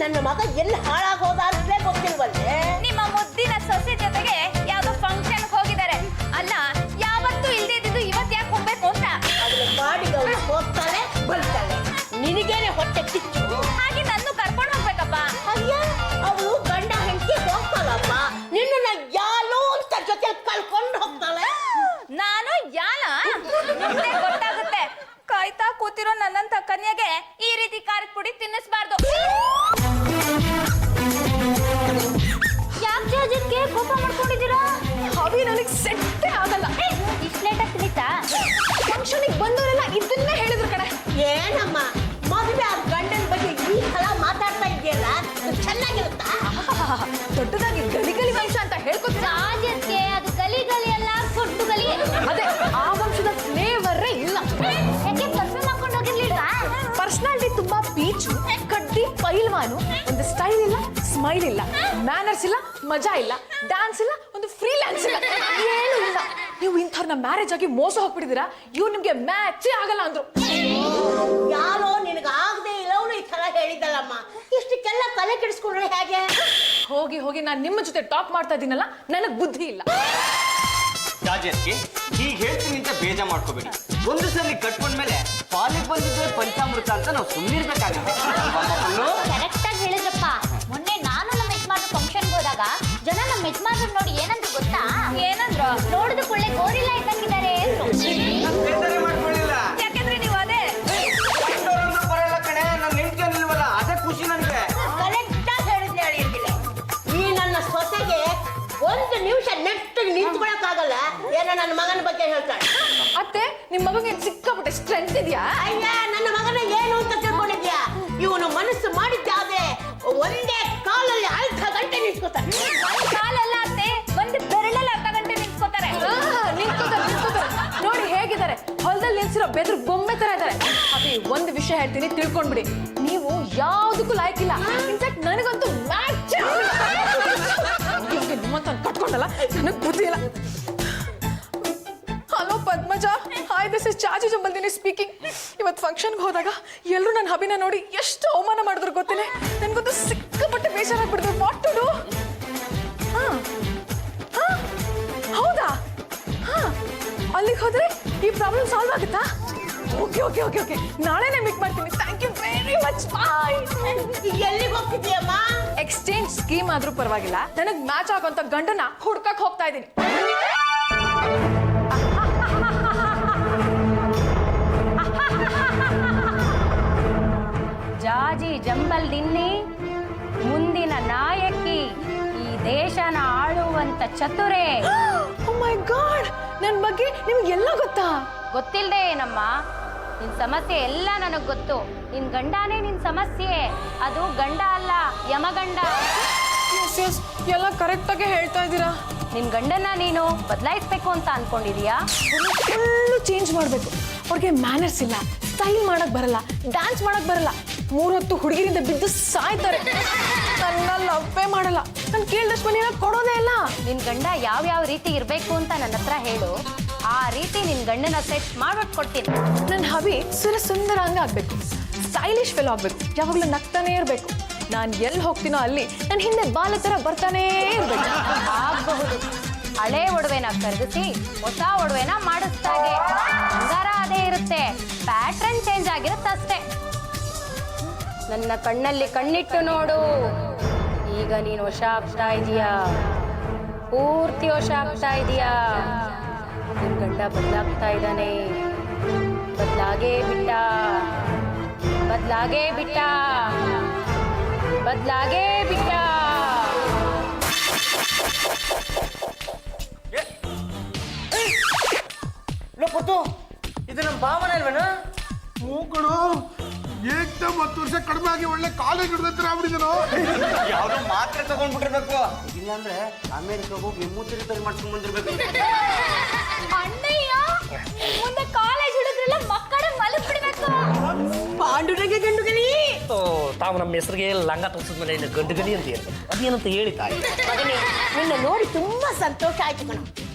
ನನ್ನ ಮಗ ಎಲ್ಲಿ ಹಾಳಾಗೋದ ಅಂದ್ರೆ ಗೊತ್ತಿಲ್ವಲ್ಲೇ. ನಿಮ್ಮ ಮುದ್ದಿನ ಸೊಸೆ ಜೊತೆಗೆ ಯಾವ್ದೋ ಫಂಕ್ಷನ್ ಹೋಗಿದ್ದಾರೆ. ಅಲ್ಲ, ಯಾವತ್ತೂ ಇಲ್ದೇ ಇದ್ದು ಇವತ್ತು ಯಾಕೆ ಹೋಗ್ಬೇಕು ಅಂತ. ಅದ್ರ ಬಾಡಿಗೆ ಅವಳು ಹೋಗ್ತಾಳೆ ಬರ್ತಾಳೆ, ನಿನಗೇನೆ ಹೊಟ್ಟೆ ಕಿಚ್ಚು. ಹಾಗೆ ನನ್ನ ಕರ್ಕೊಂಡು ಹೋಗ್ಬೇಕಪ್ಪ. ಅಯ್ಯ, ಅವಳು ಗಂಡ ಹೆಂಡತಿ ಹೋಗ್ತಾಳಪ್ಪ, ನಿನ್ನ ಯಾಲೋ ಅಂತ ಜೊತೆ ಕಳ್ಕೊಂಡು ಹೋಗ್ತಾಳೆ. ನಾನು ಯಾಲ ಮುಂದೆ ಗೊತ್ತಾಗುತ್ತೆ. ಕಾಯ್ತಾ ಕೂತಿರೋ ನನ್ನಂತ ಕನ್ಯೆಗೆ ಈ ರೀತಿ ಖಾರದ ಪುಡಿ ತಿನ್ನಿಸ್ಬಾರ್ದು. ಯಾಕೆ ಅದಕ್ಕೆ ಕೋಪ ಮಾಡ್ಕೊಂಡಿದ್ದೀರಾ? ಅವಿ ನನಗೆ ಸೆಟ್ಟೇ ಆಗಲ್ಲ. ಇಷ್ಟು ಲೇಟಾಗಿ ತಿಳಿತಾ? ಫಂಕ್ಷನಿಗೆ ಬಂದವರೆಲ್ಲ ಇದನ್ನೇ ಹೇಳಿದ್ರು ಕಡೆ. ಏನಮ್ಮ ಮದುವೆ ಆ ಗಂಡನ ಬಗ್ಗೆ ಈ ಸಲ ಮಾತಾಡ್ತಾ ಇದೆಯಲ್ಲ, ಚೆನ್ನಾಗಿರುತ್ತಾ? ದೊಡ್ಡದಾಗಿ ಗಲಿ ಗಲಿ ವಂಶ ಅಂತ ಹೇಳ್ಕೊತೀರಾ? ರಾಜ್ಯಕ್ಕೆ ಅದು ಗಲಿ ಗಲಿ ಅಲ್ಲ, ಕೊಟ್ಟು ಗಲಿ. ಅದೇ ಆ ವಂಶದ ಫ್ಲೇವರೇ ಇಲ್ಲ. ಯಾಕೆ ಪರ್ಫ್ಯೂಮ್ ಹಾಕೊಂಡು ಹೋಗಿರ್ಲಿಲ್ವಾ? ಪರ್ಸನಾಲಿಟಿ ತುಂಬಾ ಪೀಚು, ಕಡ್ಡಿ ಪೈಲ್ವಾನು. ಒಂದು ಸ್ಟೈಲ್ ಇಲ್ಲ, ಸ್ಮೈಲ್ ಇಲ್ಲ, ಮ್ಯಾನರ್ಸ್ ಇಲ್ಲ, ಮಜಾ ಇಲ್ಲ, ಡ್ಯಾನ್ಸ್ ಇಲ್ಲ, ಒಂದು ಫ್ರೀಲ್ಯಾನ್ಸ್ ಇಲ್ಲ, ಏನು ಇಲ್ಲ. ನೀವು ಇಂಥವ್ರನ್ನ ಮ್ಯಾರೇಜ್ ಆಗಿ ಮೋಸ ಹೋಗ್ಬಿಟ್ಟಿದ್ದೀರಾ. ಇವ್ರು ನಿಮ್ಗೆ ಮ್ಯಾಚೇ ಆಗಲ್ಲ ಅಂದ್ರು. ಯಾರೋ ನಿನಗಾಗದೆ ಇಲ್ಲವನು ಈ ತರ ಹೇಳಿದ್ದಲ್ಲಮ್ಮ. ಇಷ್ಟಕ್ಕೆಲ್ಲ ತಲೆ ಕೆಡಿಸ್ಕೊಂಡ್ರೆ ಹೇಗೆ? ಹೋಗಿ ಹೋಗಿ ನಾನು ನಿಮ್ಮ ಜೊತೆ ಟಾಕ್ ಮಾಡ್ತಾ ಇದ್ದೀನಲ್ಲ, ನನಗೆ ಬುದ್ಧಿ ಇಲ್ಲ. ರಾಜೇಶ್ಗೆ ಹೀಗೆ ಹೇಳ್ತೀನಿ ಅಂತ ಬೇಜ ಮಾಡ್ಕೋಬೇಡಿ. ಒಂದು ಸಲ ಕಟ್ಕೊಂಡ್ಮೇಲೆ ಪಾಲಿಗೆ ಬಂದಿದ್ದೆ ಪಂಚಾಮೃತ ಅಂತ ನಾವು ಸುಮ್ಮನಿರ್ಬೇಕಾಗುತ್ತೆ. ಕರೆಕ್ಟ್ ಆಗಿ ಹೇಳಿದ್ರಪ್ಪ. ಮೊನ್ನೆ ನಾನು ನಮ್ಮ ಯಜಮಾನ್ರು ಫಂಕ್ಷನ್ಗೆ ಹೋದಾಗ ಜನ ನಮ್ಮ ಯಜಮಾನ್ರು ನೋಡಿ ಏನಂದ್ರು ಗೊತ್ತಾ? ಏನಂದ್ರು? ನೋಡಿದ ಕೂಡಲೇ ಗೋರಿಲ್ಲ ಇದ್ದಂಗಿದ್ದಾರೆ ಅಂದ್ರು. ಮಾಡ್ಕೊಳ್ಳಿಲ್ಲ, ಯಾಕಂದ್ರೆ ನೀವು ಅದೇ ಬರಲ್ಲ ಕಣೆ. ನನ್ನ ಹೆಂಡತಿ ನಿಲ್ವಲ್ಲ, ಅದೇ ಖುಷಿ ನನಗೆ. ಕರೆಕ್ಟ್ ಆಗಿ ಹೇಳಿದ್ದೆ ಹೇಳಿದ್ದಿಲ್ಲ. ಈ ನನ್ನ ಸೊಸೆಗೆ ಒಂದು ನಿಮಿಷ ನೆಟ್ಟಿಗೆ ನಿಂತ್ಕೊಳಕ್ಕಾಗಲ್ಲ. ಏನೋ ನನ್ನ ಮಗನ ಬಗ್ಗೆ ಹೇಳ್ತಾಳೆ. ಅತ್ತೆ, ನಿಮ್ಮ ಮಗನಿಗೆ ಸಿಕ್ಕಾಪಟ್ಟೆ ಸ್ಟ್ರೆಂತ್ ಇದೆಯಾ? ಅಯ್ಯ, ನನ್ನ ಮಗನ ಏನು ಅಂತ ತಿಳ್ಕೊಂಡಿದ್ಯಾ? ಇವನು ಮನಸ್ಸು ಮಾಡಿದ್ದಾದ್ರೆ ಒಂದೇ ಕಾಲಲ್ಲಿ ಅರ್ಧ ಗಂಟೆ ನಿಂತ್ಕೋತಾನೆ. ಒಂದ್ ಕಾಲಲ್ಲ ಅತ್ತೆ, ಒಂದು ಬೆರಳಲ್ಲಿ ಅರ್ಧ ಗಂಟೆ ನಿಂತ್ಕೋತಾರೆ. ನಿಂತ್ಕೋತಾರೆ. ನೋಡಿ ಹೇಗಿದ್ದಾರೆ, ಹೊಲದಲ್ಲಿ ನಿಲ್ಸಿರೋ ಬೆದ್ರು ಬೊಮ್ಮೆ ತರ ಇದ್ದಾರೆ. ಅದೇ ಒಂದು ವಿಷಯ ಹೇಳ್ತೀನಿ, ತಿಳ್ಕೊಂಡ್ಬಿಡಿ. ನೀವು ಯಾವ್ದಕ್ಕೂ ಲಾಯ್ಕಿಲ್ಲ. ಇನ್ಫ್ಯಾಕ್ಟ್ ನನಗಂತೂ ಮ್ಯಾಚ್ ನಿಮ್ಮಂತ ಕಟ್ಕೊಂಡಲ್ಲ, ನನಗ್ ಬುದ್ಧಿ ಇಲ್ಲ. Hello Padmaja, hi, this is ಚಾಚಿ ಜಂಬಲ್ದಿನಿ ಸ್ಪೀಕಿಂಗ್. ಇವತ್ತು ಫಂಕ್ಷನ್ಗೆ ಹೋದಾಗ ಎಲ್ಲರೂ ನನ್ನ ಹಬಿನ ನೋಡಿ ಎಷ್ಟು ಅವಮಾನ ಮಾಡಿದ್ರು ಗೊತ್ತೇನೆ. ನನ್ಗಂತೂ ಸಿಕ್ಕಾಪಟ್ಟೆ ಬೇಜಾರಾಗ್ಬಿಡ್ತು. What to do? ಹೌದಾ? ಅಲ್ಲಿಗೆ ಹೋದ್ರೆ ಈ ಪ್ರಾಬ್ಲಮ್ ಸಾಲ್ವ್ ಆಗುತ್ತಾ? ಓಕೆ ಓಕೆ ಓಕೆ ಓಕೆ, ನಾಳೆನೇ ಮೀಟ್ ಮಾಡ್ತೀನಿ. Thank you very much. Bye. ಎಲ್ಲಿಗೆ ಹೋಗ್ತಿದ್ಯಮ್ಮ? ಎಕ್ಸ್ಚೇಂಜ್ ಸ್ಕೀಮ್ ಆದ್ರೂ ಪರವಾಗಿಲ್ಲ, ನನಗ್ ಮ್ಯಾಚ್ ಆಗೋಂತ ಗಂಡನ ಹುಡ್ಕಕ್ ಹೋಗ್ತಾ ಇದ್ದೀನಿ. ಜಾಜಿ ಜಂಬಲ್ ದಿನ್ನಿ ಮುಂದಿನ ನಾಯಕಿ, ಈ ದೇಶನ ಆಳುವಂತ ಚತುರೆ. ಓ ಮೈ ಗಾಡ್, ನನ್ ಬಗ್ಗೆ ನಿಮ್ಗೆಲ್ಲ ಗೊತ್ತಾ? ಗೊತ್ತಿಲ್ದೆ ಏನಮ್ಮ? ನಿನ್ ಸಮಸ್ಯೆ ಎಲ್ಲ ನನಗ್ ಗೊತ್ತು. ನಿನ್ ಗಂಡನೇ ನಿನ್ ಸಮಸ್ಯೆ. ಅದು ಗಂಡ ಅಲ್ಲ, ಯಮಗಂಡ. ಎಲ್ಲ ಕರೆಕ್ಟ್ ಆಗಿ ಹೇಳ್ತಾ ಇದ್ದೀರಾ. ನಿನ್ ಗಂಡನ ನೀನು ಬದಲಾಯಿಸ್ಬೇಕು ಅಂತ ಅನ್ಕೊಂಡಿದೀಯಾ? ಫುಲ್ಲು ಚೇಂಜ್ ಮಾಡ್ಬೇಕು. ಅವ್ರಿಗೆ ಮ್ಯಾನರ್ಸ್ ಇಲ್ಲ, ಸ್ಟೈಲ್ ಮಾಡಕ್ ಬರಲ್ಲ, ಡ್ಯಾನ್ಸ್ ಮಾಡಕ್ ಬರಲ್ಲ, 3 ಹೊತ್ತು ಹುಡುಗಿರಿಂದ ಬಿದ್ದು ಸಾಯ್ತಾರೆ. ನನ್ನ ಲವ್ವೇ ಮಾಡಲ್ಲ, ನಾನು ಕೇಳಿದಷ್ಟು ಮನೇನ ಕೊಡೋದೇ ಇಲ್ಲ. ನಿನ್ ಗಂಡ ಯಾವ ರೀತಿ ಇರ್ಬೇಕು ಅಂತ ನನ್ನ ಹತ್ರ ಹೇಳು, ಆ ರೀತಿ ನಿನ್ ಗಂಡನ ಸೆಟ್ ಮಾಡ್ಬಿಟ್ಟು ಕೊಡ್ತೀನಿ. ನನ್ನ ಹಬಿ ಸುಂದರಾಂಗ ಆಗ್ಬೇಕು, ಸ್ಟೈಲಿಶ್ ಫೆಲ್ ಆಗ್ಬೇಕು, ಯಾವಾಗಲೂ ನಗ್ತಾನೇ ಇರ್ಬೇಕು. ನಾನು ಎಲ್ಲಿ ಹೋಗ್ತೀನೋ ಅಲ್ಲಿ ನನ್ನ ಹಿಂದೆ ಬಾಲ ತರ ಬರ್ತಾನೇ ಇರ್ಬೇಕು. ಆಗಬಹುದು. ಹಳೆ ಒಡವೆನ ಕರಗಿಸಿ ಹೊಸ ಒಡವೆನ ಮಾಡಿಸ್ದಾಗೆ ಬಂಗಾರ ಅದೇ ಇರುತ್ತೆ, ಪ್ಯಾಟ್ರನ್ ಚೇಂಜ್ ಆಗಿರುತ್ತೆ ಅಷ್ಟೇ. ನನ್ನ ಕಣ್ಣಲ್ಲಿ ಕಣ್ಣಿಟ್ಟು ನೋಡು. ಈಗ ನೀನು ವಶ ಆಗ್ತಾ ಇದೀಯಾ, ಪೂರ್ತಿ ವಶ ಆಗ್ತಾ ಇದೀಯಾ. ನಿನ್ ಗಂಡ ಬದಲಾಗ್ತಾ ಇದ್ದಾನೆ. ಬದಲಾಗೇ ಬಿಟ್ಟ. ಇದು ನಮ್ಮ ಭಾವನ ಅಲ್ವೇನ? ಮೂಕಡು ಏಕ್ದಮ್ 10 ವರ್ಷ ಕಡಿಮೆ ಆಗಿ ಒಳ್ಳೆ ಕಾಲೇಜ್ ಹುಡುಗತ್ರ ಆಗ್ಬಿಟ್ಟಿದ್ರು. ಯಾವ್ದೋ ಮಾತ್ರೆ ತಗೊಂಡ್ಬಿಟ್ಟಿರ್ಬೇಕು, ಇಲ್ಲಾಂದ್ರೆ ಅಮೆರಿಕ ಹೋಗಿ ಮೂತಿರಿ ಮಾಡ್ಸ್ಕೊಂಡ್ ಬಂದಿರ್ಬೇಕು. ಅಣ್ಣಯ್ಯ, ಮುಂದೆ ಕಾಲೇಜ್ ಹುಡುಗರೆಲ್ಲ ಮಕ್ಕಳ ಮಲಗ್ ಬಿಡ್ಬೇಕು. ಪಾಂಡುರಂಗ ಗಂಡುಗಲಿ ತಾವು ನಮ್ಮ ಹೆಸರಿಗೆ ಲಂಗ ತೋರಿಸಿದ್ಮೇಲೆ ಇನ್ನು ಗಂಡುಗಲಿ ಅಂತ ಹೇಳಿ ಅದೇನಂತ ಹೇಳಿ ತಾಯಿ. ಮಗನೇ, ನಿನ್ನ ನೋಡಿ ತುಂಬಾ ಸಂತೋಷ ಆಯ್ತು ಕಣ.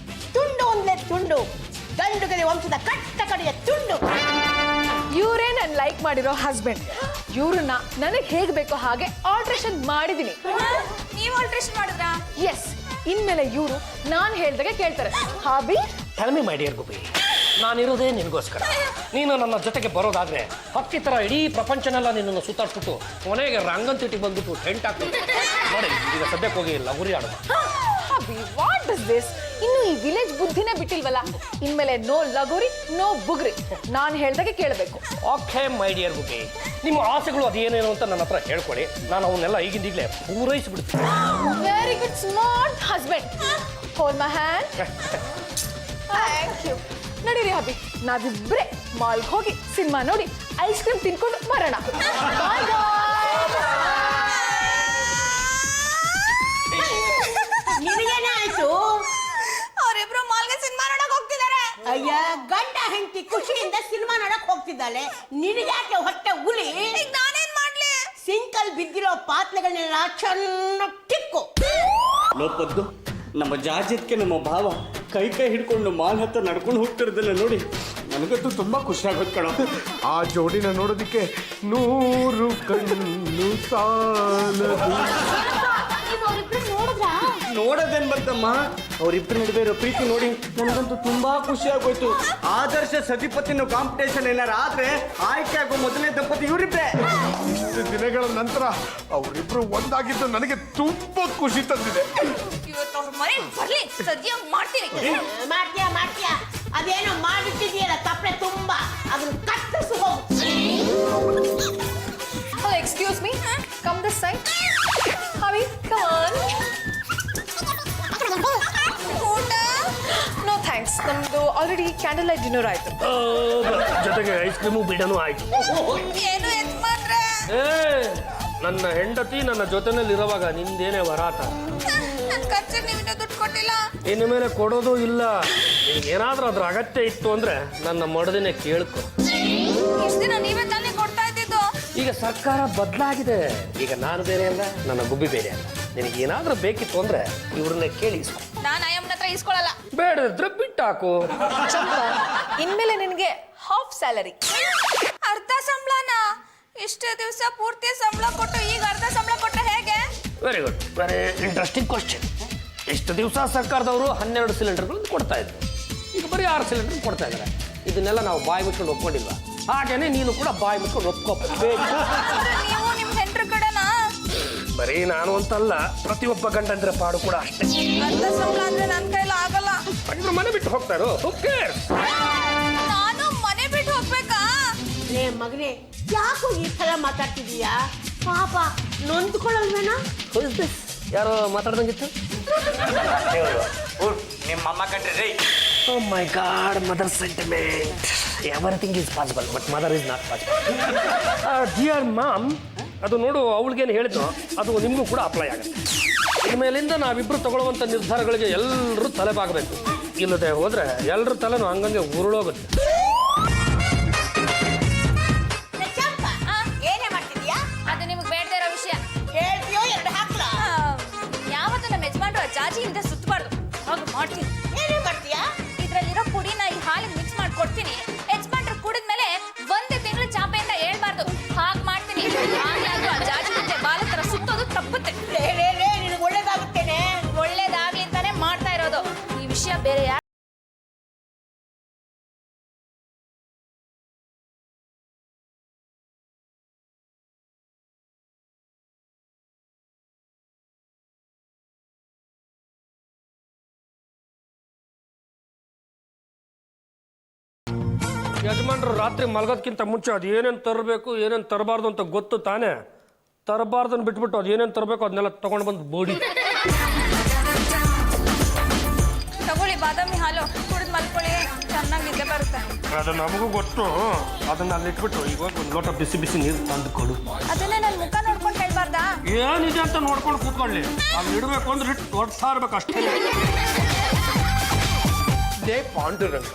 ತುಂಡು ಒಂದೇ ತುಂಡು, ಗಂಡುಗಲಿ ವಂಶದ ಕಟ್ಟ ಕಡೆಯ ತುಂಡು. ಇವರೇ ನಾನು ಲೈಕ್ ಮಾಡಿರೋ ಹಸ್ಬೆಂಡ್. ಇವ್ರನ್ನ ನನಗೆ ಹೇಗೆ ಬೇಕೋ ಹಾಗೆ ಆಲ್ಟ್ರೇಷನ್ ಮಾಡಿದ್ದೀನಿ. ನೀವು ಆಲ್ಟ್ರೇಷನ್ ಮಾಡಿದ್ರಾ? ಎಸ್, ಇನ್ಮೇಲೆ ಇವರು ನಾನು ಹೇಳ್ದಾಗೆ ಕೇಳ್ತಾರೆ. ಹಾಬಿ, ಕಡಿಮೆ ಮಾಡಿ ಗುಬ್ಬಿ, ನಾನಿರೋದೇ ನಿನಗೋಸ್ಕರ. ನೀನು ನನ್ನ ಜೊತೆಗೆ ಬರೋದಾದ್ರೆ ಹತ್ತಿತರ ಇಡೀ ಪ್ರಪಂಚನೆಲ್ಲ ನಿನ್ನನ್ನು ಸುತ್ತಾಡ್ಬಿಟ್ಟು ಕೊನೆಗೆ ರಂಗಂತಿಟ್ಟಿಗೆ ಬಂದ್ಬಿಟ್ಟು ಟೆಂಟ್ ಹಾಕ್ಬಿಟ್ಟು ನೋಡಿ. ಈಗ ಸದ್ಯಕ್ಕೆ ಹೋಗಿ ಲಗುರಿ ಆಡೋಣ. Hobby, what is this? ಇನ್ನು ಈ ವಿಲೇಜ್ ಬುದ್ಧಿನೇ ಬಿಟ್ಟಿಲ್ವಲ್ಲ. ಇನ್ಮೇಲೆ ನೋ ಲಗೋರಿ, ನೋ ಬುಗ್ರಿ. ನಾನು ಹೇಳ್ದಾಗೆ ಕೇಳಬೇಕು. ಓಕೆ ಮೈ ಡಿಯರ್ ಗುಬ್ಬಿ, ನಿಮ್ಮ ಆಸೆಗಳು ಅದೇನೇನು ಅಂತ ನನ್ನ ಹತ್ರ ಹೇಳ್ಕೊಳ್ಳಿ. ನಾನು ಅವನ್ನೆಲ್ಲ ಈಗಿಂದೀಗಲೇ ಪೂರೈಸಿಬಿಡ್ತೀನಿ. Very good, smart husband. Hold my hand. Thank you. ನಡೀರಿ ಹಾಬಿ, ನಾವಿಬ್ರೆ ಮಾಲ್ಗೆ ಹೋಗಿ ಸಿನಿಮಾ ನೋಡಿ ಐಸ್ ಕ್ರೀಮ್ ತಿನ್ಕೊಂಡು ಬರೋಣ. ಬಾಯ್ ನಿನಗೇನೆ ಆಯ್ತು? ಅವರಿಬ್ರು ಮಾಲ್ಗೆ ಸಿನಿಮಾ ನೋಡಕ್ ಹೋಗ್ತಿದ್ದಾರೆ. ಅಯ್ಯ, ಗಂಡ ಹೆಂಡತಿ ಖುಷಿಯಿಂದ ಸಿನಿಮಾ ನೋಡಕ್ ಹೋಗ್ತಿದ್ದಾಳೆ. ನಿನಗ್ಯಾಕೆ ಹೊಟ್ಟೆ ಉಲಿ? ಈಗ ನಾನೇನ್ ಮಾಡ್ಲಿ? ಸಿಂಕಲ್ ಬಿದ್ದಿರೋ ಪಾತ್ರೆಗಳನ್ನೆಲ್ಲ ಚೆನ್ನಾಗಿ ಟಿಕ್ಕು. ಲೋಪದ್ದು ನಮ್ಮ ಜಾಜತ್ಗೆ ನಮ್ಮ ಭಾವ ಕೈ ಹಿಡ್ಕೊಂಡು ಮಾಲ್ ಹತ್ರ ನಡ್ಕೊಂಡು ಹೋಗ್ತಿರೋದನ್ನ ನೋಡಿ ನನಗಂತೂ ತುಂಬಾ ಖುಷಿ ಆಗೋದು ಕಣ. ಆ ಜೋಡಿನ ನೋಡೋದಿಕ್ಕೆ 100 ಕಣ್ಣು ಸಾಲದು. ನೀವು ಅವರಿಬ್ರು ನೋಡಿದ್ರಾ? ನೋಡೋದೇನ್ ಬಂತಮ್ಮ, ಅವರಿಬ್ಬರ ನಡುವೆ ಇರೋ ಪ್ರೀತಿ ನೋಡಿ ನನಗಂತೂ ತುಂಬಾ ಖುಷಿ ಆಗೋಯ್ತು. ಆದರ್ಶ ಸತಿಪತಿನ ಕಾಂಪಿಟೇಷನ್ ಏನಾರ ಆದ್ರೆ ಆಯ್ಕೆ ಆಗೋ ಮೊದಲನೇ ದಂಪತಿ ಇವರಿಬ್ರೆ. ಇಷ್ಟು ದಿನಗಳ ನಂತರ ಅವರಿಬ್ರು ಒಂದಾಗಿದ್ದು ನನಗೆ ತುಂಬಾ ಖುಷಿ ತಂದಿದೆ. ಇವತ್ತು ಅವ್ರ ಮನೆಗೆ ಬರ್ಲಿ, ಸದ್ಯ ಮಾಡ್ತೀನಿ. ಮಾಡ್ತೀಯ ಅದೇನೋ ಮಾಡಿಟ್ಟಿದೆಯಲ್ಲ ತಪ್ಪೆ ತುಂಬಾ, ಅದನ್ನ ಕತ್ತರಿಸು ಹೋಗು. Oh, excuse me. Come this side. Habi, come on. ಊಟ? No thanks. ನಮ್ದು ಆಲ್ರೆಡಿ ಕ್ಯಾಂಡಲ್ ಲೈಟ್ ಡಿನ್ನರ್ ಆಯ್ತು. ಜೊತೆಗೆ ಐಸ್ ಕ್ರೀಮು ಬಿಡನು ಆಯ್ತು. ಏನು ಯಜಮಾನ್ರೆ? ನನ್ನ ಹೆಂಡತಿ ನನ್ನ ಜೊತೆನಲ್ಲಿ ಇರುವಾಗ ನಿಂದೇನೆ ವರಾಟ. ನನ್ನ ಖರ್ಚಿಗೆ ನೀವು ಇನ್ನೂ ದುಡ್ಡು ಕೊಟ್ಟಿಲ್ಲ. ಇನ್ನು ಮೇಲೆ ಕೊಡೋದು ಇಲ್ಲ. ಏನಾದ್ರೂ ಅದ್ರ ಅಗತ್ಯ ಇತ್ತು ಅಂದ್ರೆ ನನ್ನ ಮಡದಿನೇ ಕೇಳ್ಕೊ. ಇಷ್ಟು ದಿನ ನೀವೇ ತಾನೇ ಕೊಡ್ತಾ ಇದ್ದಿದ್ದು. ಈಗ ಸರ್ಕಾರ ಬದಲಾಗಿದೆ. ಈಗ ನಾನು ಬೇರೆ ಅಲ್ಲ, ನನ್ನ ಗುಬ್ಬಿ ಬೇರೆ ಅಲ್ಲ. ನಿನಗೆ ಏನಾದ್ರೂ ಬೇಕಿತ್ತು ಅಂದ್ರೆ ಇವ್ರನ್ನೇ ಕೇಳಿ ಇಸ್ಕೊ. ನಾನು ಅಯ್ಯಮ್ಮನ ಹತ್ರ ಇಸ್ಕೊಳಲ್ಲ. ಬೇಡದ್ರೆ ಬಿಟ್ಟಾಕು. ಚಂಪಾ, ಇನ್ಮೇಲೆ ನಿನಗೆ ಹಾಫ್ ಸ್ಯಾಲರಿ. ಅರ್ಧ ಸಂಬಳನ? ಇಷ್ಟು ದಿವಸ ಪೂರ್ತಿ ಸಂಬಳ ಕೊಟ್ಟು ಈಗ ಅರ್ಧ ಸಂಬಳ ಕೊಟ್ರೆ ಹೇಗೆ? Very good, very interesting question. ಎಷ್ಟು ದಿವಸ ಸರ್ಕಾರದವರು 12 ಸಿಲಿಂಡರ್ಗಳನ್ನು ಕೊಡ್ತಾ ಇದ್ರು, ಈಗ ಬರೀ 6 ಸಿಲಿಂಡರ್ ಕೊಡ್ತಾ ಇದ್ದಾರೆ. ಇದನ್ನೆಲ್ಲ ನಾವು ಬಾಯಿ ಮುಚ್ಕೊಂಡು ಒಪ್ಕೊಂಡಿಲ್ವಾ? ಹಾಗೇನೆ ನೀನು ಕೂಡ ಬಾಯಿ ಮುಚ್ಕೊಂಡು ಒಪ್ಕೋಬೇಕು. ನೀವು ನಿಮ್ಮ ಹೆಂಡ್ರ ಕಡೆನಾ? ಬರೀ ನಾನು ಅಂತಲ್ಲ, ಪ್ರತಿಯೊಬ್ಬ ಗಂಡಂದ್ರ ಪಾಡು ಕೂಡ ಅಷ್ಟೇ. ಅರ್ಧ ಸಂಬಳ ಅಂದ್ರೆ ನನ್ನ ಕೈಲಿ ಆಗಲ್ಲ. ಹಾಗಿದ್ರೆ ಮನೆ ಬಿಟ್ಟು ಹೋಗ್ತಾರೋ? ನಾನು ಮನೆ ಬಿಟ್ಟು ಹೋಗ್ಬೇಕಾ? ಲೇ ಮಗನೇ, ಯಾಕೋ ಈ ತರ ಮಾತಾಡ್ತಿದೀಯಾ? ಪಾಪ ನೊಂದ್ಕೊಳ್ಳಲ್ವೇನಾ? ಯಾರೋ ಮಾತಾಡ್ದಂಗಿತ್ತು. ನಿಮ್ಮ ಅಮ್ಮ ಕಂಡ್ರಿ ರೈ. Oh my god, mother sentiment. Everything is possible but mother is not possible. Dear mom, ಅದು ನೋಡು, ಅವಳಿಗೇನು ಹೇಳಿದ್ನೋ ಅದು ನಿಮಗೂ ಕೂಡ ಅಪ್ಲೈ ಆಗುತ್ತೆ. ಇನ್ಮೇಲಿಂದ ನಾವಿಬ್ರು ತಗೊಳ್ಳುವಂಥ ನಿರ್ಧಾರಗಳಿಗೆ ಎಲ್ಲರೂ ತಲೆಬಾಗಬೇಕು. ಇಲ್ಲದೆ ಹೋದ್ರೆ ಎಲ್ಲರ ತಲೆನೂ ಹಂಗಂಗೆ ಉರುಳೋಗುತ್ತೆ. ಏನೇ ಮಾಡ್ತಿದೀಯಾ? ಅದು ನಿಮ್ಗೆ ಬೇಡದೇ ಇರೋ ವಿಷಯ. ಹೇಳ್ತೀಯೋ 2 ಹಾಕ್ಲ? ಯಾವತ್ತು ನಮ್ಮ ಯಜಮಾನ್ರು ಆ ಜಾಜಿಯಿಂದ ಸುತ್ತಬಾರ್ದು. ಹಾಗೆ ಮಾಡ್ತೀನಿ. ಏನೇ ಮಾಡ್ತೀಯಾ? ಇದ್ರಲ್ಲಿರೋ ಪುಡಿನ ಈ ಹಾಲಿಗೆ ಮಿಕ್ಸ್ ಮಾಡಿ ಕೊಡ್ತೀನಿ. ಯಜಮಾನ್ರು ಕುಡಿದ್ಮೇಲೆ 1 ತಿಂಗಳು ಚಾಪೆಯಿಂದ ಹೇಳ್ಬಾರ್ದು. ಹಾಗೆ ಮಾಡ್ತೀನಿ. ಆಗ್ಲಾದ್ರೂ ಆ ಜಾಜಿ ಜೊತೆ ಬಾಲ ತರ ಸುತ್ತೋದು ತಪ್ಪುತ್ತೆ. ನಿನಗೆ ಒಳ್ಳೇದಾಗುತ್ತೇನೆ. ಒಳ್ಳೇದಾಗ್ಲಿ ಅಂತಾನೆ ಮಾಡ್ತಾ ಇರೋದು. ಈ ವಿಷಯ ಬೇರೆ ಯಾರು ಯಜಮಾನ್ರು ರಾತ್ರಿ ಮಲಗೋದಕ್ಕಿಂತ ಮುಂಚೆ ಅದು ಏನೇನು ತರಬೇಕು ಏನೇನು ತರಬಾರ್ದು ಅಂತ ಗೊತ್ತು ತಾನೇ. ತರಬಾರ್ದನ್ನು ಬಿಟ್ಬಿಟ್ಟು ಅದು ಏನೇನು ತರಬೇಕು ಅದನ್ನೆಲ್ಲ ತೊಗೊಂಡು ಬಂದು ಬೋಡಿ. ತಗೊಳ್ಳಿ ಬಾದಾಮಿ ಹಾಲು, ಕುಡಿದು ಮಲ್ಕೊಳ್ಳಿ, ಚೆನ್ನಾಗಿ ನಿದ್ದೆ ಬರುತ್ತೆ. ಅದು ನಮಗೂ ಗೊತ್ತು. ಅದನ್ನ ಅಲ್ಲಿ ಇಟ್ಬಿಟ್ಟು ಇವಾಗ ಒಂದು ಲೋಟ ಬಿಸಿ ಬಿಸಿ ನೀರು ತಂದು ಕೊಡು. ಅದನ್ನೇ ನನ್ನ ಮುಖ ನೋಡ್ಕೊಂಡು ಹೇಳ್ಬಾರ್ದಾ? ಏನಿದೆ ಅಂತ ನೋಡ್ಕೊಂಡು ಕೂತ್ಕೊಳ್ಳಿ. ಅಲ್ಲಿ ಇಡಬೇಕು ಅಂದ್ರೆ ಇಟ್ಟು ಹೊಡ್ತಾ ಇರ್ಬೇಕು ಅಷ್ಟೇ. ಪಾಂಡುರಂಗ,